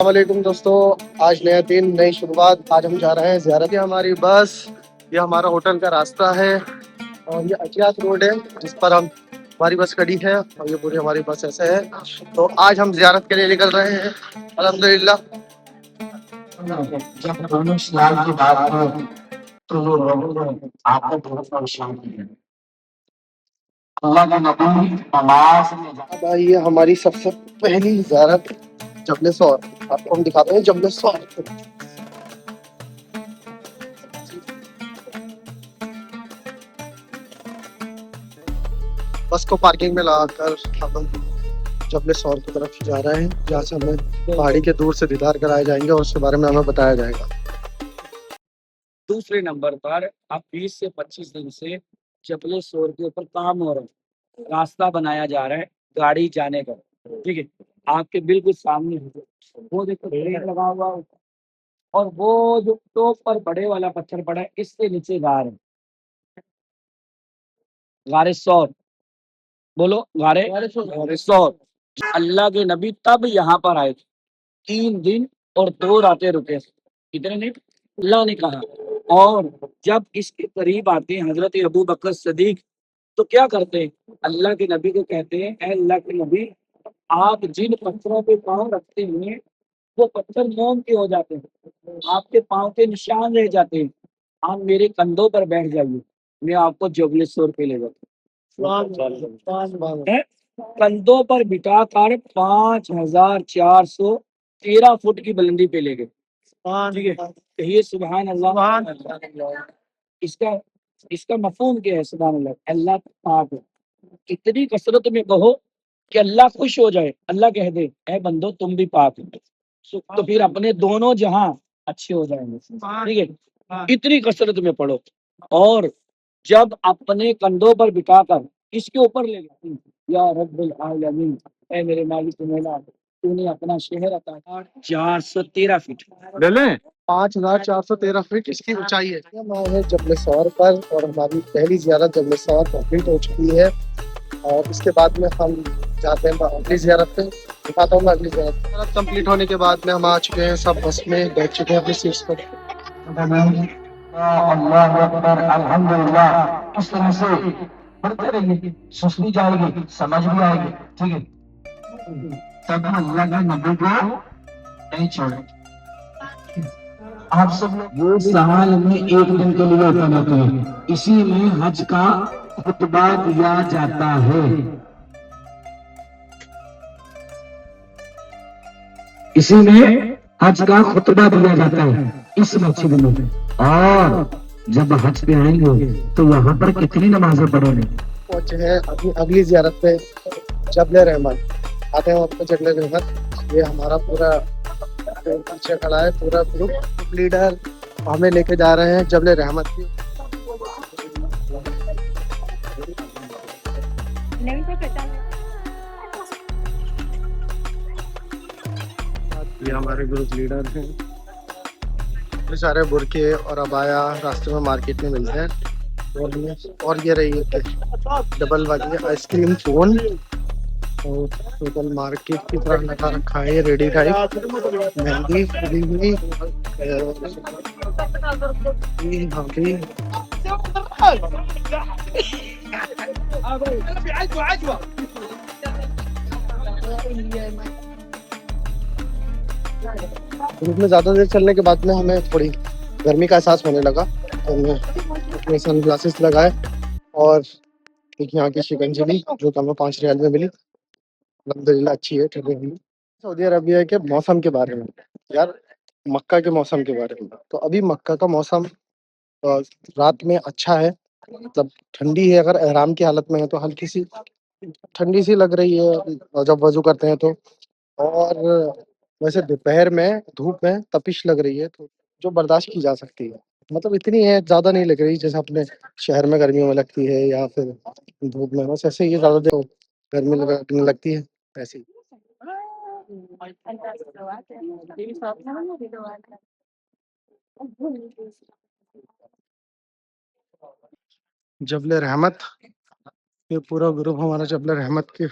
वालेकुम दोस्तों, आज नया दिन, नई शुरुआत। आज हम जा रहे हैं ज़ियारत। ये हमारी बस, ये हमारा होटल का रास्ता है और ये अकियात रोड है जिस पर हम हमारी बस खड़ी है और ये पूरी हमारी बस ऐसे है। तो आज हम ज़ियारत के लिए निकल रहे हैं अल्हम्दुलिल्लाह। जब दोनों इस्लाम की बात हो तो वो लोगों ने आपको बहुत परेशान किया। अल्लाह के नबी नमाज में अब आई है हमारी सबसे पहली ज़ियारत जबल सौर। आपको हम दिखाते हैं जबल सौर। बस को पार्किंग में लगाकर हम जबल सौर की तरफ जा रहे हैं, जहाँ से हमें पहाड़ी के दूर से दीदार कराए जाएंगे और उसके बारे में हमें बताया जाएगा। दूसरे नंबर पर अब 20 से 25 दिन से जबल शोर के ऊपर काम हो रहा है, रास्ता बनाया जा रहा है गाड़ी जाने का। ठीक है, आपके बिल्कुल सामने वो देखो पेड़ लगा हुआ है और वो जो टॉप पर बड़े वाला पत्थर पड़ा है इससे नीचे गार है, गारे सौर। बोलो गारे सौर। अल्लाह के नबी तब यहाँ पर आए थे, 3 दिन और 2 रातें रुके। कितने दिन अल्लाह ने कहा। और जब इसके करीब आते हैं हजरत अबू बकर सदीक तो क्या करते हैं, अल्लाह के नबी को कहते हैं, "ऐ अल्लाह के नबी, आप जिन पत्थरों पे पाँव रखते हैं वो पत्थर मोम के हो जाते हैं, आपके पाँव के निशान रह जाते हैं। आप मेरे कंधों पर बैठ जाइए, मैं आपको जबल सौर पे ले जाता हूँ। कंधों पर बिठा कर 5413 फुट की बुलंदी पे ले गए। ठीक है, कहिए सुभान अल्लाह। इसका इसका मफहूम क्या है? सुभान अल्लाह, अल्लाह पाक है। इतनी कसरत में कहो कि अल्लाह खुश हो जाए, अल्लाह कह दे ऐ बंदो तुम भी पाक हो, तो फिर अपने दोनों जहां अच्छे हो जाएंगे। ठीक है, इतनी कसरत में पढ़ो और जब अपने कंधों पर बिठाकर इसके ऊपर ले गए, या रब्बुल आलमीन, ऐ मेरे मालिक मौला, तूने अपना शहर अता किया। 413 फीट ले लें, 5413 फीट इसकी ऊंचाई है। हम आए हैं जबल सौर पर और हमारी पहली ज़ियारत जबल सौर कंप्लीट हो चुकी है और इसके बाद में हम जाते हैं अगली ज़ियारत पे। दिखाता हूँ मैं अगली ज़ियारत कंप्लीट होने के बाद में हम आ चुके हैं, सब बस में बैठ चुके हैं अपनी सीट्स पर। अल्लाह अकबर अल्हम्दुलिल्लाह इस तरह से बढ़ते रहिए, सुस्ती जाएगी, समझ भी आएगी। ठीक है, तब अल्लाह के नबी को नहीं छोड़े। आप सब लोग ये साल में एक दिन के लिए होता है, इसी में हज का खुतबा दिया जाता है। इसी में हज का खुतबा दिया जाता है इस मस्जिद में। और जब हज पे आएंगे तो यहाँ पर कितनी नमाजें पढ़ेंगे? पहुंचे हैं अभी अगली ज़ियारत पे, जबल रहमत। आते हैं आपको जबल रहमत। ये हमारा पूरा पीछे खड़ा है पूरा ग्रुप लीडर, हमें लेके जा रहे हैं जबल रहमत की। ये हमारे ग्रुप लीडर हैं। ये सारे बुरके और अबाया रास्ते में मार्केट में मिलते हैं। और ये रही है डबल वाली आइसक्रीम कोन और टोटल मार्केट की तरह लगा रखा है। रेडी टाइप मेहंदी खुली हुई यहाँ भी। धूप में ज्यादा देर चलने के बाद में हमें थोड़ी गर्मी का एहसास होने लगा, तो हमने अपने सन ग्लासेस लगाए और एक यहाँ की शिकंजी ली जो कि हमें 5 रियाल में मिली। अल्हम्दुलिल्लाह अच्छी है, ठंडी हुई। सऊदी अरबिया के मौसम के बारे में यार, मक्का के मौसम के बारे में, तो अभी मक्का का मौसम अ, रात में अच्छा है, मतलब ठंडी है। अगर एहराम की हालत में है तो हल्की सी ठंडी सी लग रही है जब वजू करते हैं तो। और वैसे दोपहर में धूप में तपिश लग रही है तो जो बर्दाश्त की जा सकती है, मतलब इतनी है, ज़्यादा नहीं लग रही जैसे अपने शहर में गर्मियों में लगती है या फिर धूप में। बस ऐसे ही ज़्यादा देर गर्मी लगने लगती है ऐसे ही। जबल रहमत, ये पूरा ग्रुप हमारा जबल रहमत के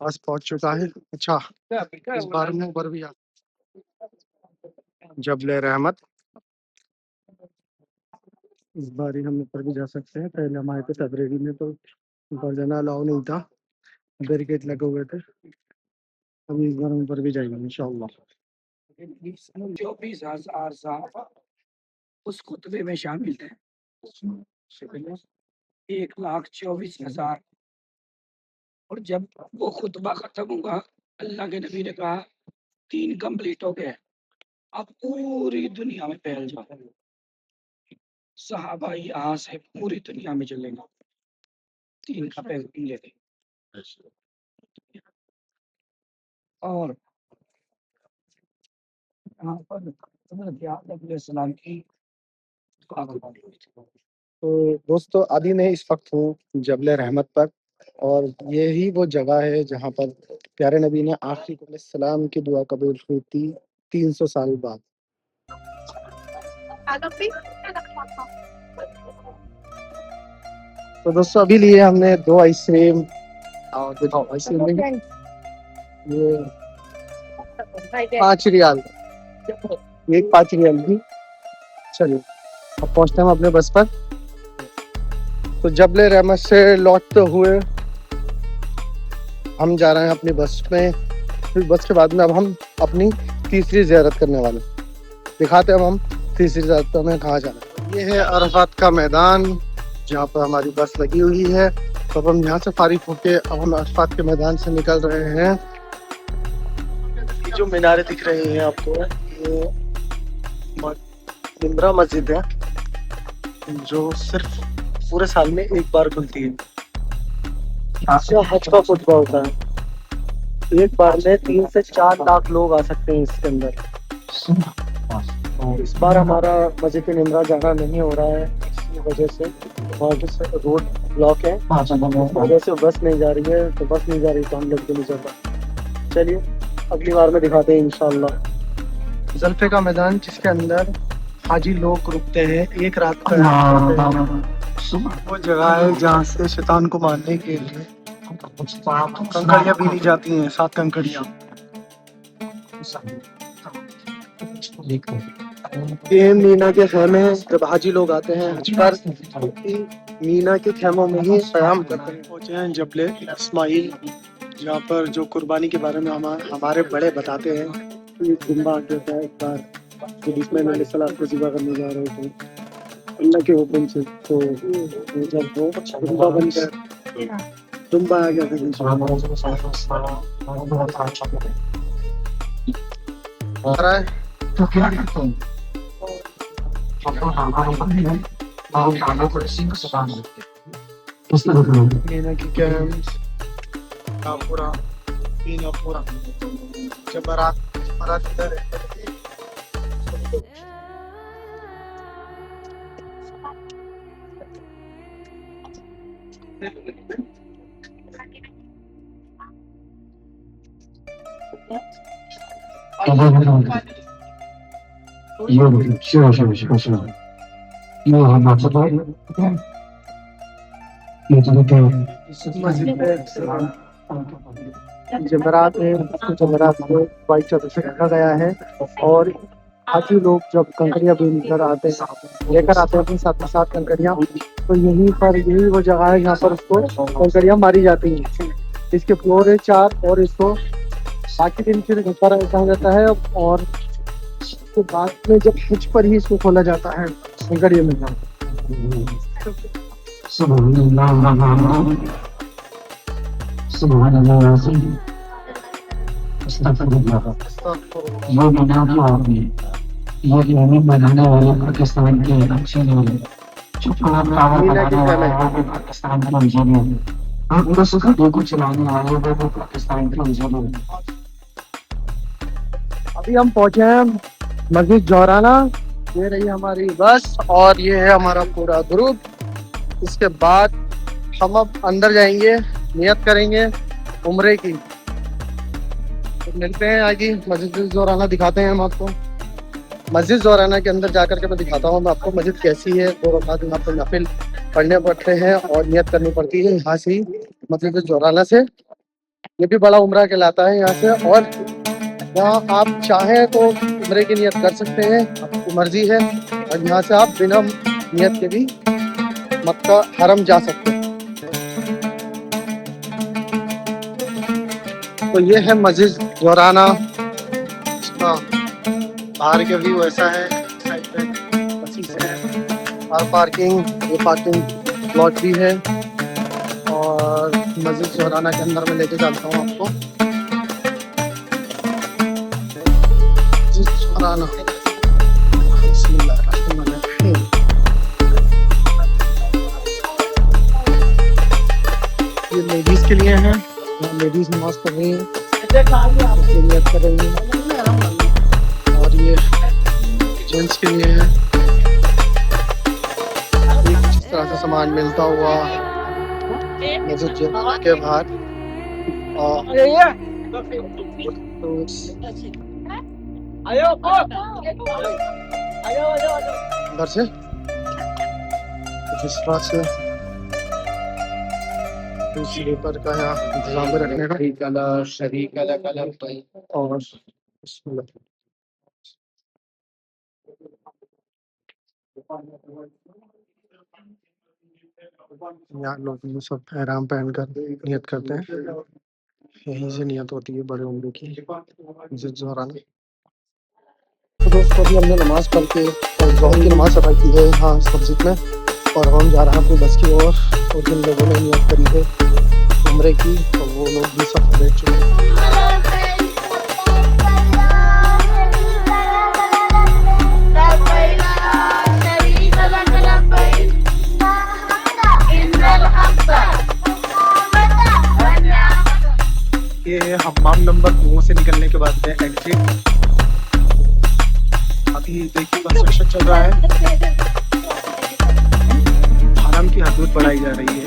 पास पहुंच चुका है। अच्छा, इस बार में ऊपर भी जबल रहमत। इस बार ही हम ऊपर भी जा सकते हैं, पहले हम आए थे फरवरी में तो ऊपर जाना अलाउ नहीं था, बैरिकेड लगे हुए थे। अभी इस बार हम ऊपर भी जाएंगे इंशाल्लाह। 24,000 साहबा उस खुतबे में शामिल थे। 1,24,000। और जब वो खुतबा खत्म हुआ, अल्लाह के नबी ने कहा 3 कंप्लीट हो गए, अब पूरी दुनिया में फैल जाओ। सहाबा यहाँ से पूरी दुनिया में चलेंगे। 3 का पैगाम ले गए। और यहाँ पर हज़रत याकूब अलैहिस्सलाम की दुआ कबूल हुई थी। तो दोस्तों अभी मैं इस वक्त हूँ जबल रहमत पर, और यही वो जगह है जहाँ पर प्यारे नबी ने आखिरी सलाम की दुआ कबूल हुई थी 300 साल बाद। तो दोस्तों अभी लिए हमने 2 आइसक्रीम, और दिखाओ आइसक्रीम में ये 5 रियाल, एक 5 रियाल की। चलिए अब पहुंचते हैं हम अपने बस पर। तो जबल रहमत से लौटते हुए हम जा रहे हैं अपनी बस में। फिर बस के बाद में अब हम अपनी तीसरी ज़ियारत करने वाले हैं। दिखाते हैं अब हम तीसरी ज़ियारत में कहाँ जाना है। ये है अरफात का मैदान जहाँ पर हमारी बस लगी हुई है। तो अब हम यहाँ से फारिग होके अब हम अरफात के मैदान से निकल रहे हैं। ये जो मीनारें दिख रही हैं आपको, ये निम्रा मस्जिद है जो सिर्फ पूरे साल में एक बार खुलती है। इसका हज का खुतबा होता है, एक बार में 3 से 4 लाख लोग आ सकते हैं इसके अंदर। इस बार हमारा मस्जिद निम्रा जाना नहीं हो रहा है, इसी वजह से वहाँ के रोड ब्लॉक है, इस वजह से बस नहीं जा रही है। तो बस नहीं जा रही तो हम लोग भी नहीं चल। चलिए अगली बार में दिखाते हैं इंशाल्लाह। जुल्फे का मैदान जिसके अंदर हाजी लोग रुकते हैं एक रात का। वो जगह है जहाँ से शैतान को मारने के लिए कंकड़ियाँ बीनी जाती हैं, 7 कंकड़ियाँ। ये मीना के खेमे जब हाजी लोग आते हैं हज पर, मीना के खेमों में ही क़याम करते हैं। पहुंचे हैं जबल इस्माइल, जहाँ पर जो कुर्बानी के बारे में हमारे बड़े बताते हैं। ये दुम्बा आ गया था एक बार जब इस्माइल अलैहिस्सलाम को ज़िबा करने जा रहे थे अल्लाह के हुक्म से। तो जब वो दुम्बा बन गया, दुम्बा आ गया मीना की कैम्स पूरा मीना पूरा जब बारात इधर है। जमरात है, जमरात को बाइक चादर से ढका गया है। और हाजी लोग जब कंकड़ियाँ बीन कर आते हैं, लेकर आते हैं अपने साथ में 7 कंकड़ियाँ, तो यहीं पर यही वो जगह है जहाँ पर उसको कंकड़ियाँ मारी जाती हैं। इसके फ्लोर है 4 और इसको बाकी दिन फिर घर पर रखा जाता है। और उसके बाद में जब हज पर ही इसको खोला जाता है कंकड़ियों में। ये बनाने वाले पाकिस्तान के अच्छे लोग हैं, जो पाकिस्तान के इंजीनियर, आप बस को चलाने वाले वो पाकिस्तान के इंजीनियर। अभी हम पहुंचे हैं मस्जिद जोराना। ये रही हमारी बस और ये है हमारा पूरा ग्रुप। इसके बाद हम अब अंदर जाएंगे, नियत करेंगे उम्रे की। तो मिलते हैं आगे मस्जिद जोराना, दिखाते हैं हम आपको। मस्जिद जोराना के अंदर जाकर के मैं दिखाता हूँ मैं आपको मस्जिद कैसी है। 2 रकात यहाँ पर नफिल पढ़ने पड़ते हैं और नियत करनी पड़ती है यहाँ से ही, मस्जिद जोराना से। ये भी बड़ा उम्रा कहलाता है यहाँ से। और यहाँ आप चाहें तो उम्रे की नियत कर सकते हैं, आपकी मर्जी है। और यहाँ से आप बिना नियत के भी मक्का हरम जा सकते हैं। तो ये है मस्जिद जोराना। इसका बाहर का व्यू ऐसा है, साइड में बसेस है और पार्किंग, ये पार्किंग लॉट भी है। और मस्जिद जोराना के अंदर में लेके चलता हूँ आपको। मस्जिद जोराना, बिस्मिल्लाहिर्रहमानिर्रहीम। ये लेडीज के लिए है, लेडीज नमाज पढ़ रही हैं, नियत कर रही हैं। और ये जेंट्स के लिए है। जिस तरह से सामान मिलता हुआ मस्जिद जोराना के बाहर। और अंदर से कुछ इस तरह से स्लीपर का यहाँ इंतजाम भी रखने का। शरीक और बिस्मिल्लाह। यहाँ लोग सब एहराम पहनकर नियत करते हैं। यहीं से नियत होती है बड़े उम्र की, मस्जिद जोराना। तो दोस्तों अभी हमने नमाज पढ़ के ज़ोहर की नमाज अदा की है यहाँ इस मस्जिद में। और हम जा रहे हैं अपनी बस की ओर। और जिन लोगों ने नियत करी है उम्रे की, तो वो लोग भी सब बैठ चुके हैं। ये हम्माम नंबर 2 से निकलने के बाद में एग्जिट। अभी देखिए कंस्ट्रक्शन चल रहा है, हरम की हदूद बढ़ाई जा रही है।